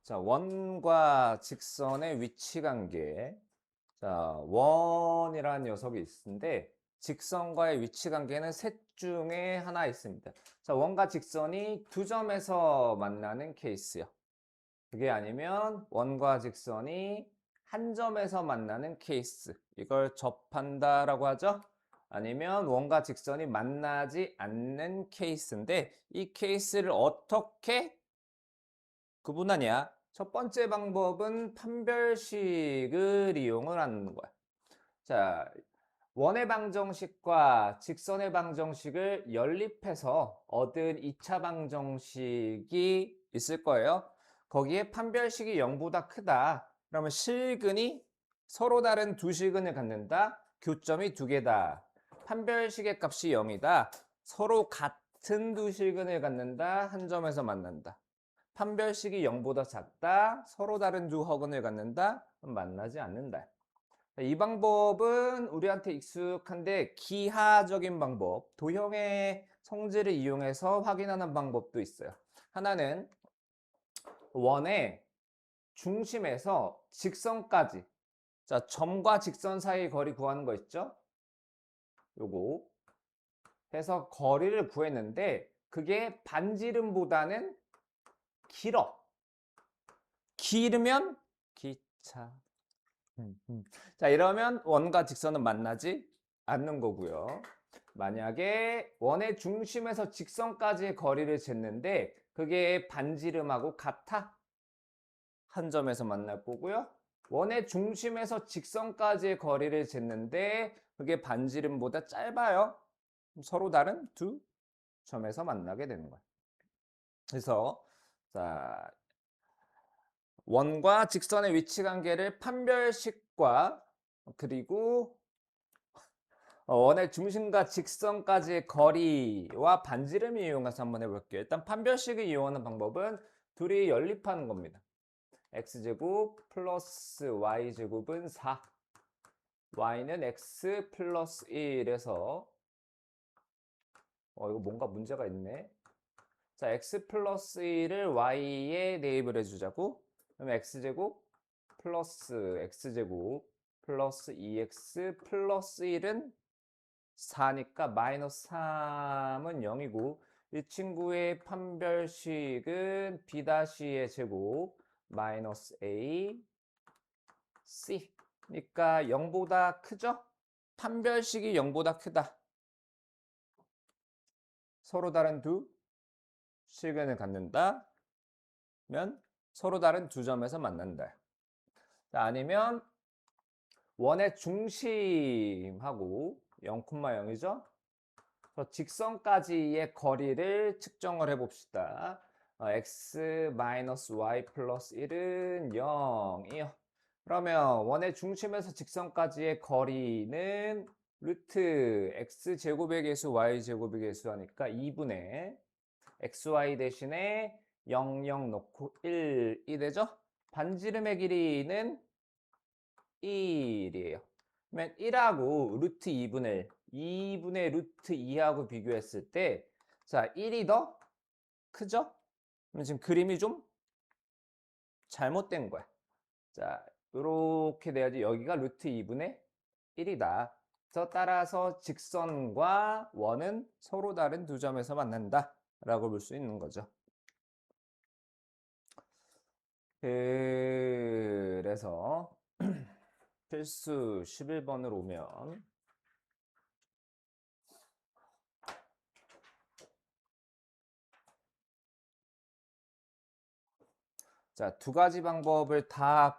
자, 원과 직선의 위치 관계. 자, 원이라는 녀석이 있는데 직선과의 위치 관계는 셋 중에 하나 있습니다. 자, 원과 직선이 두 점에서 만나는 케이스요. 그게 아니면 원과 직선이 한 점에서 만나는 케이스. 이걸 접한다라고 하죠. 아니면 원과 직선이 만나지 않는 케이스인데 이 케이스를 어떻게 구분하냐? 첫 번째 방법은 판별식을 이용을 하는 거야. 자, 원의 방정식과 직선의 방정식을 연립해서 얻은 2차 방정식이 있을 거예요. 거기에 판별식이 0보다 크다. 그러면 실근이 서로 다른 두 실근을 갖는다. 교점이 두 개다. 판별식의 값이 0이다. 서로 같은 두 실근을 갖는다. 한 점에서 만난다. 판별식이 0보다 작다. 서로 다른 두 허근을 갖는다. 만나지 않는다. 이 방법은 우리한테 익숙한데 기하적인 방법, 도형의 성질을 이용해서 확인하는 방법도 있어요. 하나는 원의 중심에서 직선까지, 자, 점과 직선 사이 거리 구하는 거 있죠? 요거 해서 거리를 구했는데 그게 반지름보다는 길어. 길으면 기차. 자, 이러면 원과 직선은 만나지 않는 거고요. 만약에 원의 중심에서 직선까지의 거리를 쟀는데 그게 반지름하고 같아. 한 점에서 만날 거고요. 원의 중심에서 직선까지의 거리를 쟀는데 그게 반지름보다 짧아요. 서로 다른 두 점에서 만나게 되는 거예요. 그래서 자, 원과 직선의 위치 관계를 판별식과 그리고 원의 중심과 직선까지의 거리와 반지름을 이용해서 한번 해볼게요. 일단 판별식을 이용하는 방법은 둘이 연립하는 겁니다. x제곱 플러스 y제곱은 4, y는 x 플러스 1에서 이거 뭔가 문제가 있네. 자, x 플러스 1을 y에 대입을 해주자고. 그러면 x제곱 플러스 x제곱 플러스 2x 플러스 1은 4니까 마이너스 3은 0이고 이 친구의 판별식은 b-의 제곱 마이너스 a c 그러니까 0보다 크죠? 판별식이 0보다 크다. 서로 다른 두 실근을 갖는다. 면 서로 다른 두 점에서 만난다. 자, 아니면 원의 중심하고 0,0이죠? 직선까지의 거리를 측정을 해봅시다. x-y 플러스 1은 0이요. 그러면 원의 중심에서 직선까지의 거리는 루트 x제곱의 개수 y제곱의 개수 하니까 2분의 xy 대신에 0, 0 놓고 1이 되죠? 반지름의 길이는 1이에요. 그러면 1하고 루트 2분의 2분의 루트 2하고 비교했을 때, 자, 1이 더 크죠? 그럼 지금 그림이 좀 잘못된 거야. 자, 이렇게 돼야지 여기가 루트 2분의 1이다. 그래서 따라서 직선과 원은 서로 다른 두 점에서 만난다. 라고 볼 수 있는 거죠. 그래서 필수 11번으로 오면 자, 두 가지 방법을 다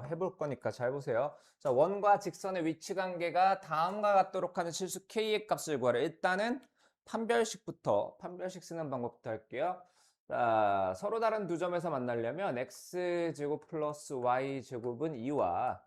해볼 거니까 잘 보세요. 자, 원과 직선의 위치 관계가 다음과 같도록 하는 실수 k의 값을 구하라. 일단은 판별식 쓰는 방법부터 할게요. 자, 서로 다른 두 점에서 만나려면 x제곱 플러스 y제곱은 2와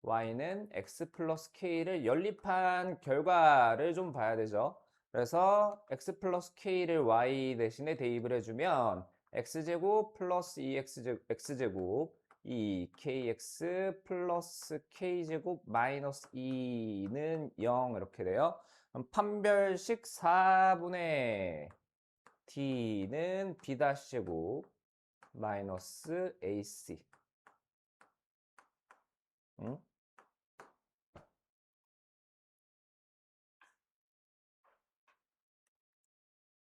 y는 x 플러스 k를 연립한 결과를 좀 봐야 되죠. 그래서 x 플러스 k를 y 대신에 대입을 해주면 x제곱 플러스 2x제곱 2kx 플러스 k제곱 마이너스 2는 0 이렇게 돼요. 그럼 판별식 4분의 d는 b-제곱 마이너스 AC. 응?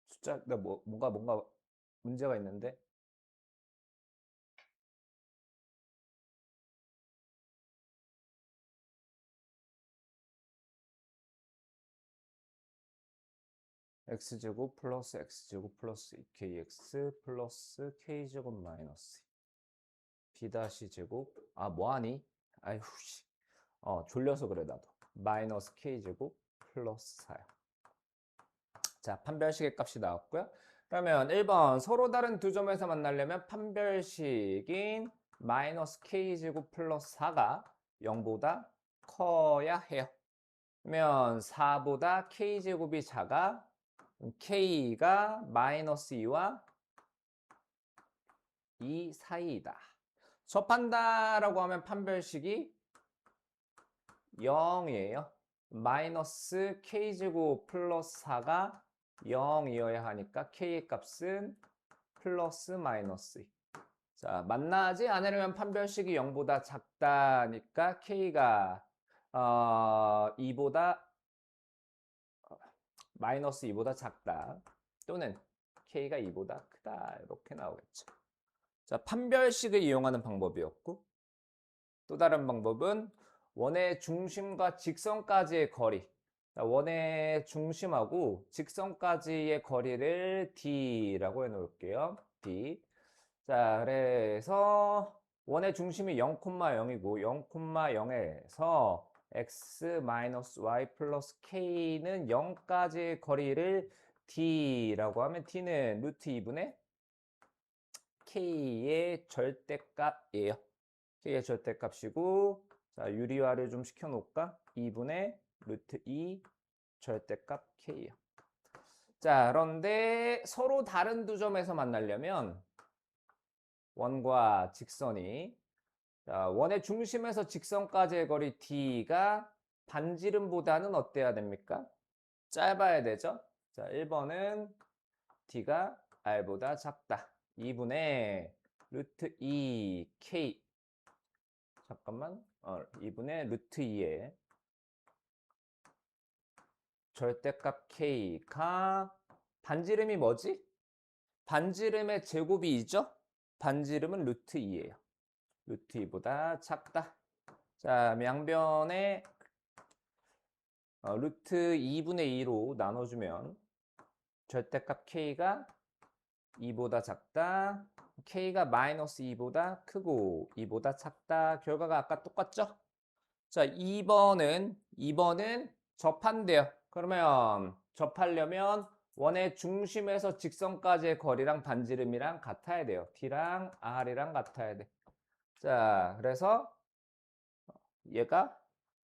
숫자, 나 뭔가 문제가 있는데? x제곱 플러스 x제곱 플러스 2kx 플러스 k제곱 마이너스 b 다시 제곱. 아, 뭐하니? 아이고, 씨. 졸려서 그래, 나도. 마이너스 k제곱 플러스 4요. 자, 판별식의 값이 나왔고요. 그러면 1번 서로 다른 두 점에서 만나려면 판별식인 마이너스 k제곱 플러스 4가 0보다 커야 해요. 그러면 4보다 k제곱이 작아 k가 마이너스 2와 2 사이이다. 접한다라고 하면 판별식이 0이에요. 마이너스 k제곱 플러스 4가 0이어야 하니까 k의 값은 플러스 마이너스 2. 자, 만나지 않으려면 판별식이 0보다 작다니까 k가 2보다 마이너스 2보다 작다. 또는 k가 2보다 크다. 이렇게 나오겠죠. 자, 판별식을 이용하는 방법이었고, 또 다른 방법은 원의 중심과 직선까지의 거리. 원의 중심하고 직선까지의 거리를 d라고 해놓을게요. d. 자, 그래서 원의 중심이 0,0이고 0,0에서 x-y 플러스 k는 0까지의 거리를 d라고 하면 d는 루트 2분의 k의 절대값이에요. k의 절대값이고, 자, 유리화를 좀 시켜놓을까? 2분의 루트 2 절대값 k예요. 자, 그런데 서로 다른 두 점에서 만나려면 원과 직선이, 자, 원의 중심에서 직선까지의 거리 d가 반지름보다는 어때야 됩니까? 짧아야 되죠? 자, 1번은 d가 r보다 작다. 2분의 루트 2k. 잠깐만. 2분의 루트 2의 절대값 k가 반지름이 뭐지? 반지름의 제곱이 2죠? 반지름은 루트 2예요. 루트 2보다 작다. 자, 양변에 루트 2분의 2로 나눠주면 절대값 k가 2보다 작다. k가 마이너스 2보다 크고 2보다 작다. 결과가 아까 똑같죠? 자, 2번은 접한대요. 그러면 접하려면 원의 중심에서 직선까지의 거리랑 반지름이랑 같아야 돼요. d랑 r이랑 같아야 돼. 자, 그래서 얘가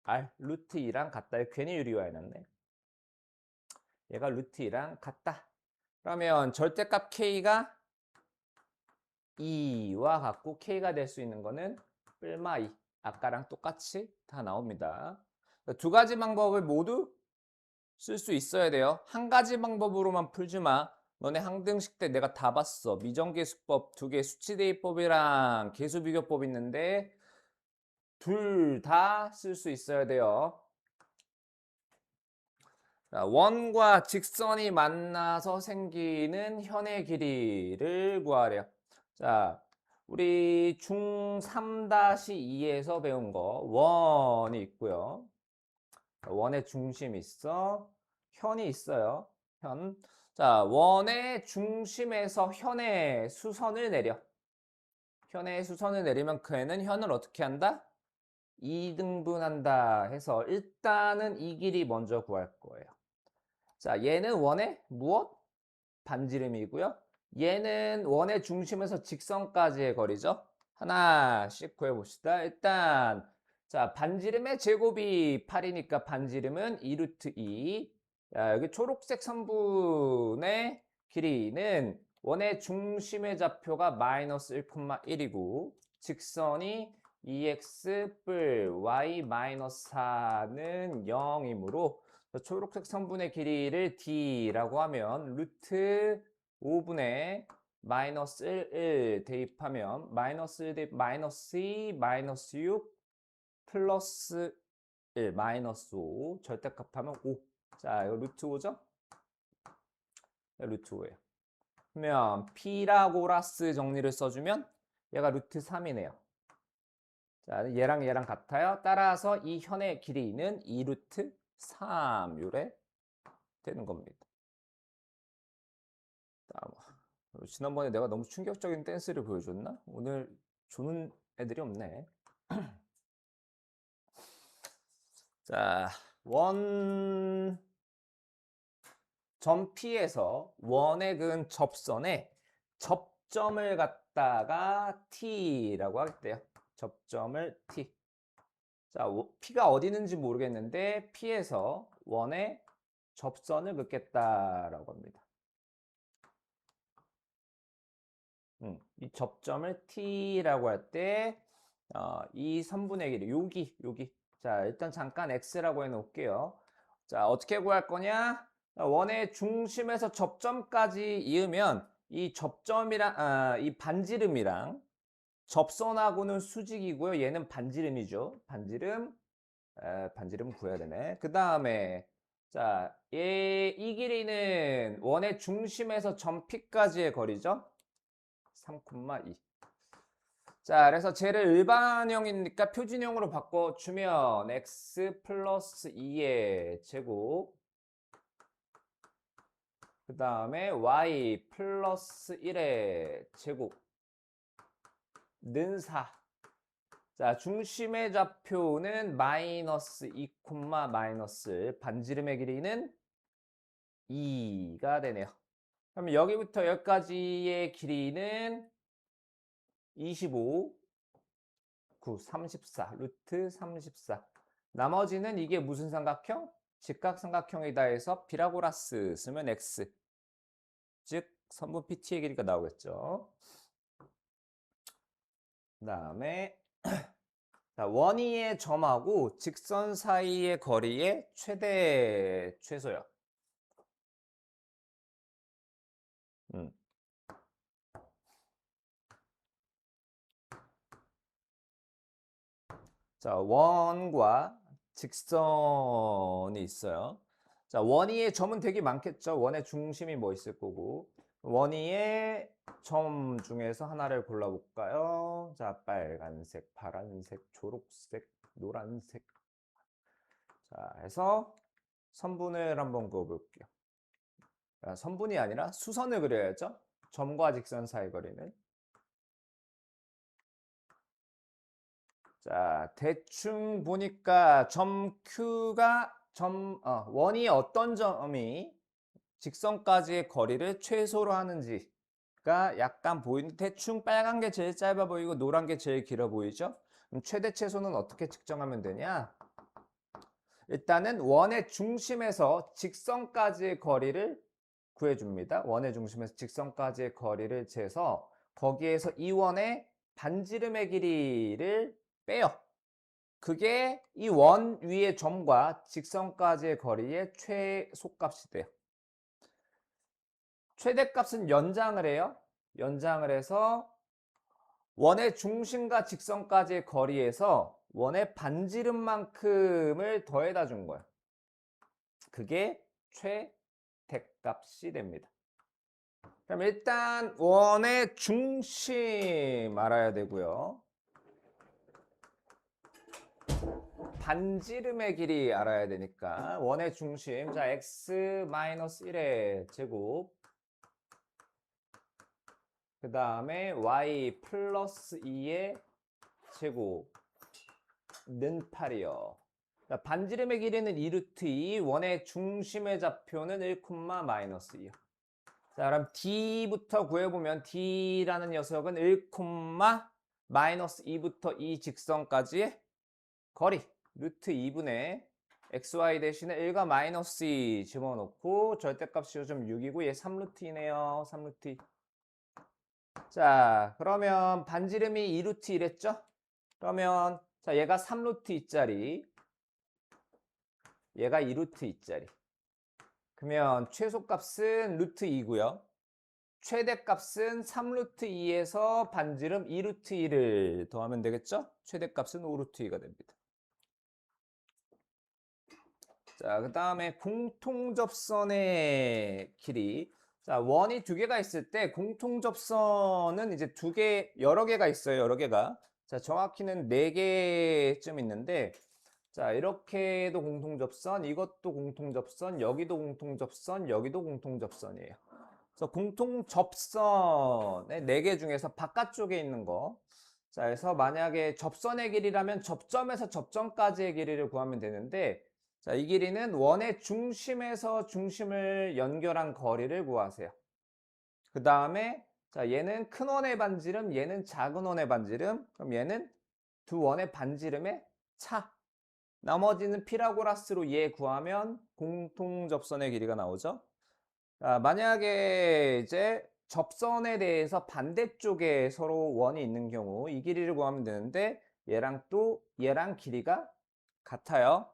r 루트 2랑 같다. 괜히 유리화해놨네. 얘가 루트 2랑 같다. 그러면 절대값 k가 2와 같고 k가 될 수 있는 거는 뿔마 2. 아까랑 똑같이 다 나옵니다. 두 가지 방법을 모두 쓸 수 있어야 돼요. 한 가지 방법으로만 풀지 마. 너네 항등식 때 내가 다 봤어. 미정계수법, 두 개 수치대입법이랑 계수비교법 있는데 둘 다 쓸 수 있어야 돼요. 자, 원과 직선이 만나서 생기는 현의 길이를 구하래요. 자, 우리 중3-2에서 배운 거 원이 있고요. 원의 중심이 있어. 현이 있어요. 현. 자, 원의 중심에서 현의 수선을 내려. 현의 수선을 내리면 그 애는 현을 어떻게 한다? 2등분한다 해서 일단은 이 길이 먼저 구할 거예요. 자, 얘는 원의 무엇? 반지름이고요. 얘는 원의 중심에서 직선까지의 거리죠. 하나씩 구해봅시다. 일단 자, 반지름의 제곱이 8이니까 반지름은 2루트 2. 자, 여기 초록색 선분의 길이는 원의 중심의 좌표가 마이너스 1,1이고 직선이 2x 뿔 y 마이너스 4는 0이므로 초록색 선분의 길이를 d라고 하면 루트 5분의 마이너스 1 대입하면 마이너스 1 대입 마이너스 2 마이너스 6 플러스 1 마이너스 5 절대값하면 5. 자, 이거 루트 5죠? 루트 5예요. 그러면 피라고라스 정리를 써주면 얘가 루트 3이네요. 자, 얘랑 같아요. 따라서 이 현의 길이는 2루트 3 요래 되는 겁니다. 지난번에 내가 너무 충격적인 댄스를 보여줬나? 오늘 조는 애들이 없네. 자, 점 P에서 원의 근 접선에 접점을 갖다가 T라고 하겠대요. 접점을 T. 자, P가 어디 있는지 모르겠는데 P에서 원의 접선을 긋겠다라고 합니다. 이 접점을 T라고 할 때 이 선분의 길이 여기. 자, 일단 잠깐 X라고 해놓을게요. 자, 어떻게 구할 거냐? 원의 중심에서 접점까지 이으면 이 접점이랑 이 반지름이랑 접선하고는 수직이고요. 얘는 반지름이죠. 반지름 구해야 되네. 그 다음에 자, 이 길이는 원의 중심에서 점 P까지의 거리죠. 3,2. 자, 그래서 쟤를 일반형이니까 표준형으로 바꿔주면 x 플러스 2의 제곱 그 다음에 y 플러스 1의 제곱 는 4. 자, 중심의 좌표는 마이너스 2, 마이너스 반지름의 길이는 2가 되네요. 그럼 여기부터 여기까지의 길이는 25, 9, 34, 루트 34. 나머지는 이게 무슨 삼각형? 직각삼각형이다 해서 피라고라스 쓰면 x. 즉, 선분 PT의 길이가 나오겠죠. 그 다음에 자, 원위의 점하고 직선 사이의 거리의 최대 최소요. 자, 원과 직선이 있어요. 자, 원위의 점은 되게 많겠죠. 원의 중심이 뭐 있을 거고. 원위의 점 중에서 하나를 골라볼까요? 자, 빨간색, 파란색, 초록색, 노란색. 자, 해서 선분을 한번 그어볼게요. 선분이 아니라 수선을 그려야죠. 점과 직선 사이 거리는. 자, 대충 보니까 점 Q가 원이 어떤 점이 직선까지의 거리를 최소로 하는지가 약간 보이는데 대충 빨간 게 제일 짧아 보이고 노란 게 제일 길어 보이죠? 그럼 최대 최소는 어떻게 측정하면 되냐? 일단은 원의 중심에서 직선까지의 거리를 구해줍니다. 원의 중심에서 직선까지의 거리를 재서 거기에서 이 원의 반지름의 길이를 빼요. 그게 이 원 위의 점과 직선까지의 거리의 최소값이 돼요. 최대값은 연장을 해요. 연장을 해서 원의 중심과 직선까지의 거리에서 원의 반지름만큼을 더해다 준 거예요. 그게 최대값이 됩니다. 그럼 일단 원의 중심 알아야 되고요. 반지름의 길이 알아야 되니까 원의 중심 자 x-1의 제곱 그 다음에 y 플러스 2의 제곱 는 8이요. 자, 반지름의 길이는 2루트 2 원의 중심의 좌표는 1, 마이너스 2요. 자, 그럼 d부터 구해보면 d라는 녀석은 1, 마이너스 2부터 이 직선까지의 거리 루트 2분의 xy 대신에 1과 마이너스 2 집어넣고 절대값이 요즘 6이고 얘 3루트이네요. 3루트 2. 자, 그러면 반지름이 2루트 1했죠? 그러면 자 얘가 3루트 2짜리 얘가 2루트 2짜리 그러면 최소값은 루트 2고요. 최대값은 3루트 2에서 반지름 2루트 2를 더하면 되겠죠? 최대값은 5루트 2가 됩니다. 자, 그 다음에 공통접선의 길이. 자, 원이 두 개가 있을 때 공통접선은 이제 여러 개가 있어요. 여러 개가. 자, 정확히는 4개쯤 있는데, 자, 이렇게도 공통접선, 이것도 공통접선, 여기도 공통접선, 여기도 공통접선이에요. 그래서 공통접선의 4개 중에서 바깥쪽에 있는 거. 자, 그래서 만약에 접선의 길이라면 접점에서 접점까지의 길이를 구하면 되는데, 자, 이 길이는 원의 중심에서 중심을 연결한 거리를 구하세요. 그 다음에, 자, 얘는 큰 원의 반지름, 얘는 작은 원의 반지름. 그럼 얘는 두 원의 반지름의 차. 나머지는 피라고라스로 얘 구하면 공통접선의 길이가 나오죠. 만약에 이제 접선에 대해서 반대쪽에 서로 원이 있는 경우 이 길이를 구하면 되는데 얘랑 길이가 같아요.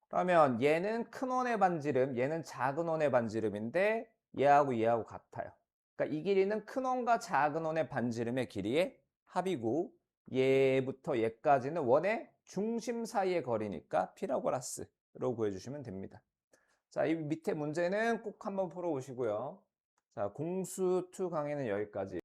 그러면 얘는 큰 원의 반지름, 얘는 작은 원의 반지름인데 얘하고 같아요. 그러니까 이 길이는 큰 원과 작은 원의 반지름의 길이의 합이고 얘부터 얘까지는 원의 중심 사이의 거리니까 피라고라스로 구해주시면 됩니다. 자, 이 밑에 문제는 꼭 한번 풀어보시고요. 자, 공수 2 강의는 여기까지.